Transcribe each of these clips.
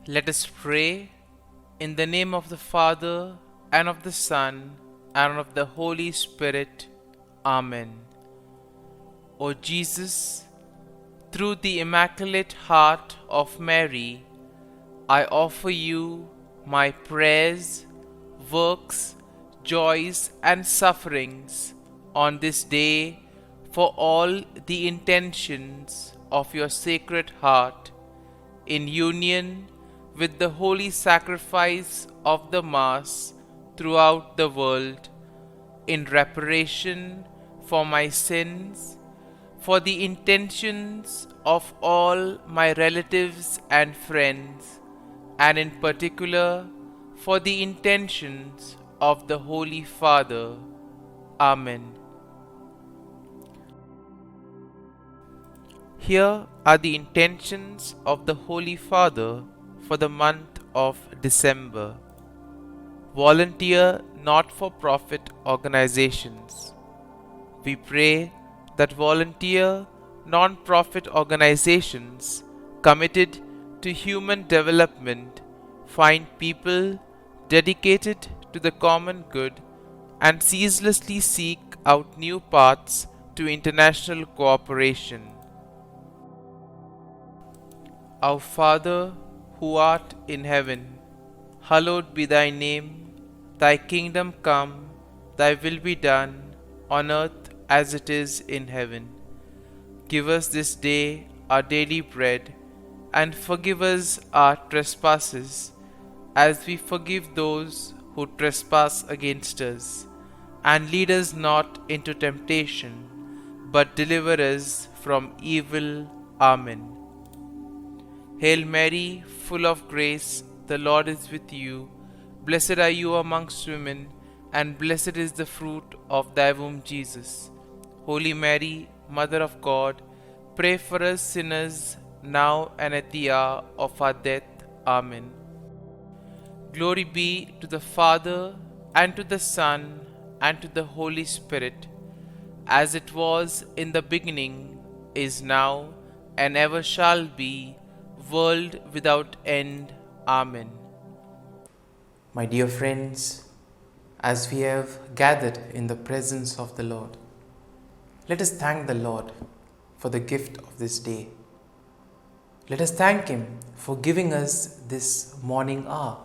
Let us pray in the name of the Father, and of the Son, and of the Holy Spirit. Amen. O Jesus, through the Immaculate Heart of Mary, I offer you my prayers, works, joys, and sufferings on this day for all the intentions of your Sacred Heart, in union with the holy sacrifice of the Mass throughout the world, in reparation for my sins, for the intentions of all my relatives and friends, and in particular for the intentions of the Holy Father. Amen. Here are the intentions of the Holy Father for the month of December. Volunteer not-for-profit organizations. We pray that volunteer non-profit organizations committed to human development find people dedicated to the common good and ceaselessly seek out new paths to international cooperation. Our Father, who art in heaven, hallowed be thy name. Thy kingdom come, thy will be done, on earth as it is in heaven. Give us this day our daily bread, and forgive us our trespasses, as we forgive those who trespass against us. And lead us not into temptation, but deliver us from evil. Amen. Hail Mary, full of grace, the Lord is with you. Blessed are you amongst women, and blessed is the fruit of thy womb, Jesus. Holy Mary, Mother of God, pray for us sinners, now and at the hour of our death. Amen. Glory be to the Father, and to the Son, and to the Holy Spirit, as it was in the beginning, is now, and ever shall be, world without end. Amen. My dear friends, as we have gathered in the presence of the Lord, let us thank the Lord for the gift of this day. Let us thank Him for giving us this morning hour,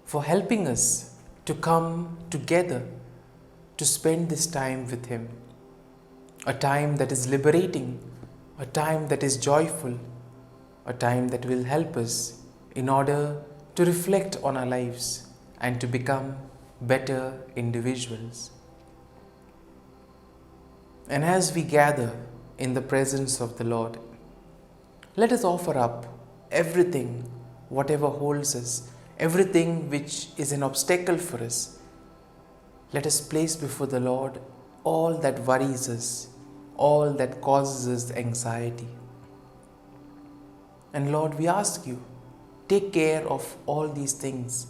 for helping us to come together to spend this time with Him, a time that is liberating, a time that is joyful, a time that will help us in order to reflect on our lives and to become better individuals. And as we gather in the presence of the Lord, let us offer up everything, whatever holds us, everything which is an obstacle for us. Let us place before the Lord all that worries us, all that causes us anxiety. And Lord, we ask you, take care of all these things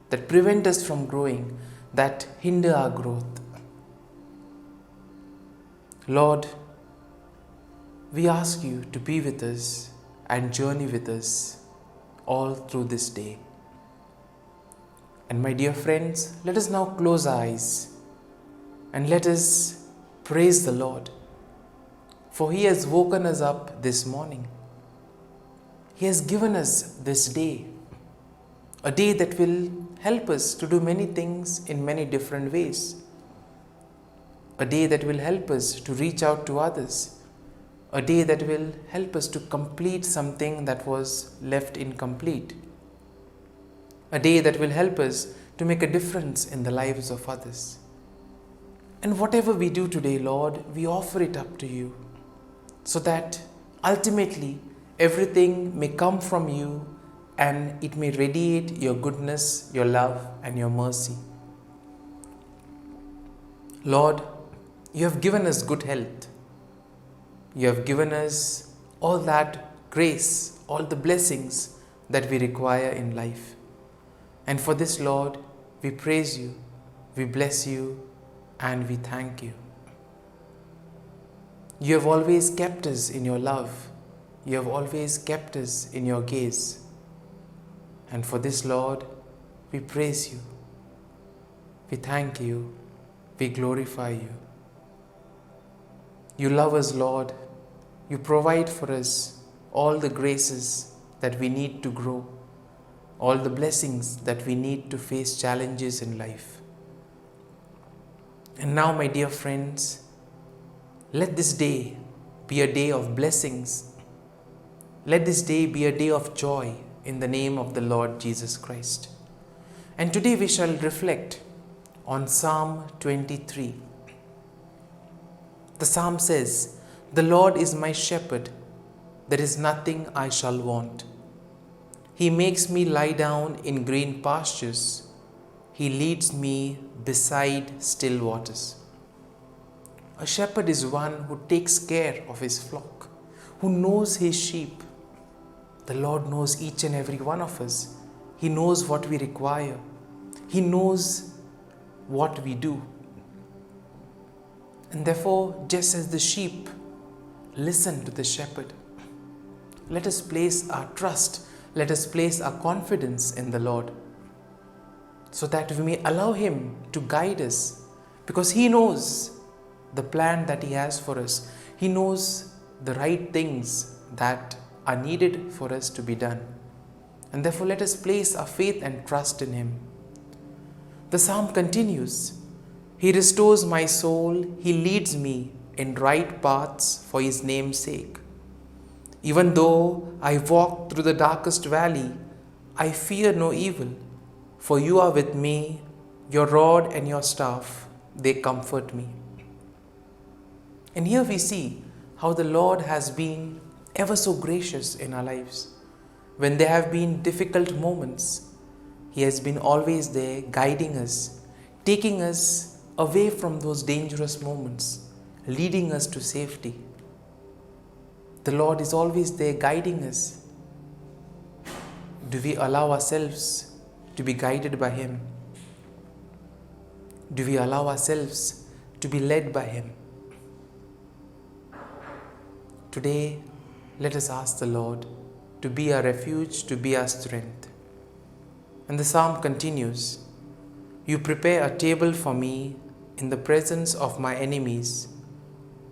that prevent us from growing, that hinder our growth. Lord, we ask you to be with us and journey with us all through this day. And my dear friends, let us now close our eyes and let us praise the Lord, for He has woken us up this morning. He has given us this day, a day that will help us to do many things in many different ways, a day that will help us to reach out to others, a day that will help us to complete something that was left incomplete, a day that will help us to make a difference in the lives of others. And whatever we do today, Lord, we offer it up to you, so that ultimately everything may come from you and it may radiate your goodness, your love, and your mercy. Lord, you have given us good health. You have given us all that grace, all the blessings that we require in life. And for this, Lord, we praise you, we bless you, and we thank you. You have always kept us in your love. You have always kept us in your gaze. And for this, Lord, we praise you, we thank you, we glorify you. You love us, Lord. You provide for us all the graces that we need to grow, all the blessings that we need to face challenges in life. And now, my dear friends, let this day be a day of blessings. Let this day be a day of joy in the name of the Lord Jesus Christ. And today we shall reflect on Psalm 23. The psalm says, "The Lord is my shepherd, there is nothing I shall want. He makes me lie down in green pastures. He leads me beside still waters." A shepherd is one who takes care of his flock, who knows his sheep. The Lord knows each and every one of us. He knows what we require. He knows what we do. And therefore, just as the sheep listen to the shepherd, let us place our trust, let us place our confidence in the Lord, so that we may allow Him to guide us, because He knows the plan that He has for us. He knows the right things that are needed for us to be done. And therefore, let us place our faith and trust in Him. The psalm continues, "He restores my soul, He leads me in right paths for His name's sake. Even though I walk through the darkest valley, I fear no evil, for you are with me, your rod and your staff, they comfort me." And here we see how the Lord has been ever so gracious in our lives. When there have been difficult moments, He has been always there guiding us, taking us away from those dangerous moments, leading us to safety. The Lord is always there guiding us. Do we allow ourselves to be guided by Him? Do we allow ourselves to be led by Him? Today, let us ask the Lord to be our refuge, to be our strength. And the psalm continues, "You prepare a table for me in the presence of my enemies.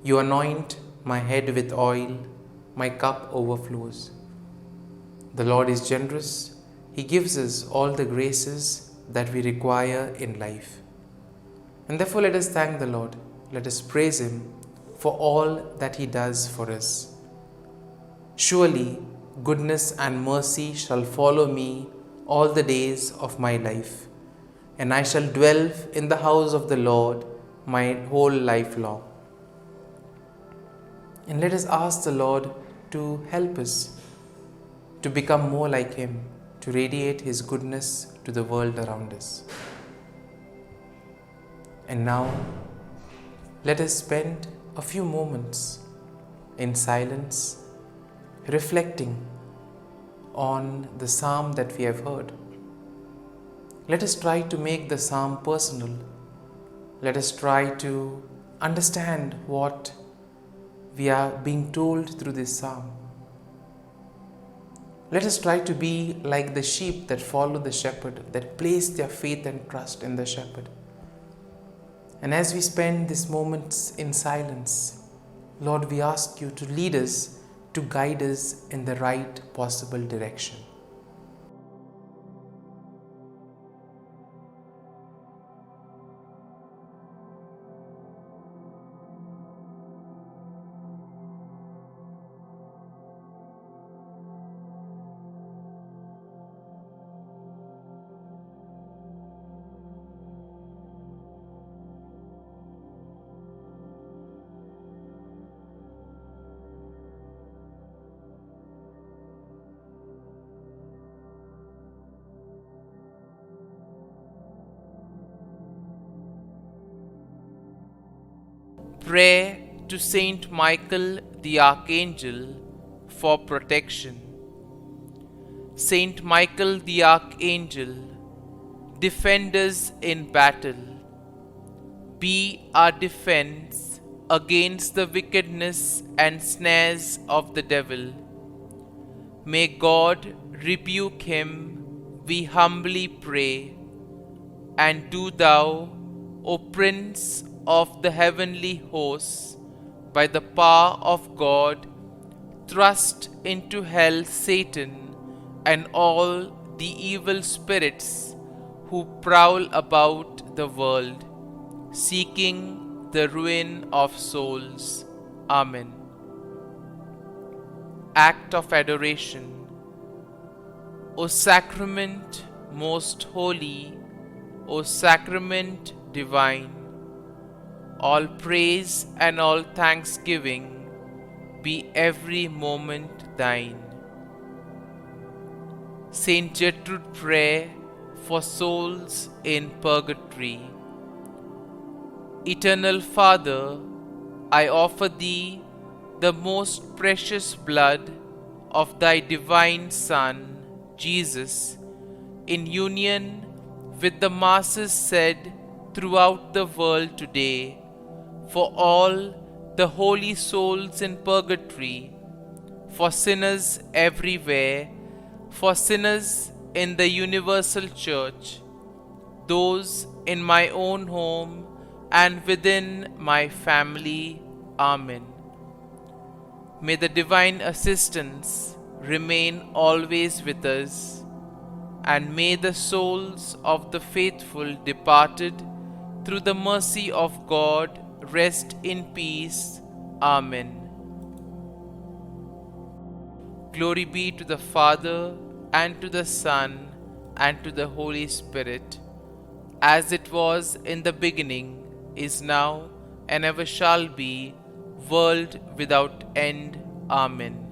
You anoint my head with oil, my cup overflows." The Lord is generous. He gives us all the graces that we require in life. And therefore, let us thank the Lord. Let us praise Him for all that He does for us. "Surely goodness and mercy shall follow me all the days of my life, and I shall dwell in the house of the Lord my whole life long." And let us ask the Lord to help us to become more like Him, to radiate His goodness to the world around us. And now, let us spend a few moments in silence, reflecting on the psalm that we have heard. Let us try to make the psalm personal. Let us try to understand what we are being told through this psalm. Let us try to be like the sheep that follow the shepherd, that place their faith and trust in the shepherd. And as we spend these moments in silence, Lord, we ask you to lead us, to guide us in the right possible direction. Prayer to Saint Michael the Archangel for protection. Saint Michael the Archangel, defend us in battle. Be our defense against the wickedness and snares of the devil. May God rebuke him we humbly pray. And do thou, O Prince of the heavenly hosts, by the power of God, thrust into hell Satan and all the evil spirits who prowl about the world, seeking the ruin of souls. Amen. Act of Adoration. O Sacrament most holy, O Sacrament divine, all praise and all thanksgiving be every moment thine. Saint Gertrude Prayer for souls in purgatory. Eternal Father, I offer Thee the most precious blood of Thy divine Son, Jesus, in union with the masses said throughout the world today, for all the holy souls in purgatory, for sinners everywhere, for sinners in the universal church, those in my own home and within my family. Amen. May the divine assistance remain always with us, and may the souls of the faithful departed through the mercy of God rest in peace. Amen. Glory be to the Father, and to the Son, and to the Holy Spirit, as it was in the beginning, is now, and ever shall be, world without end. Amen.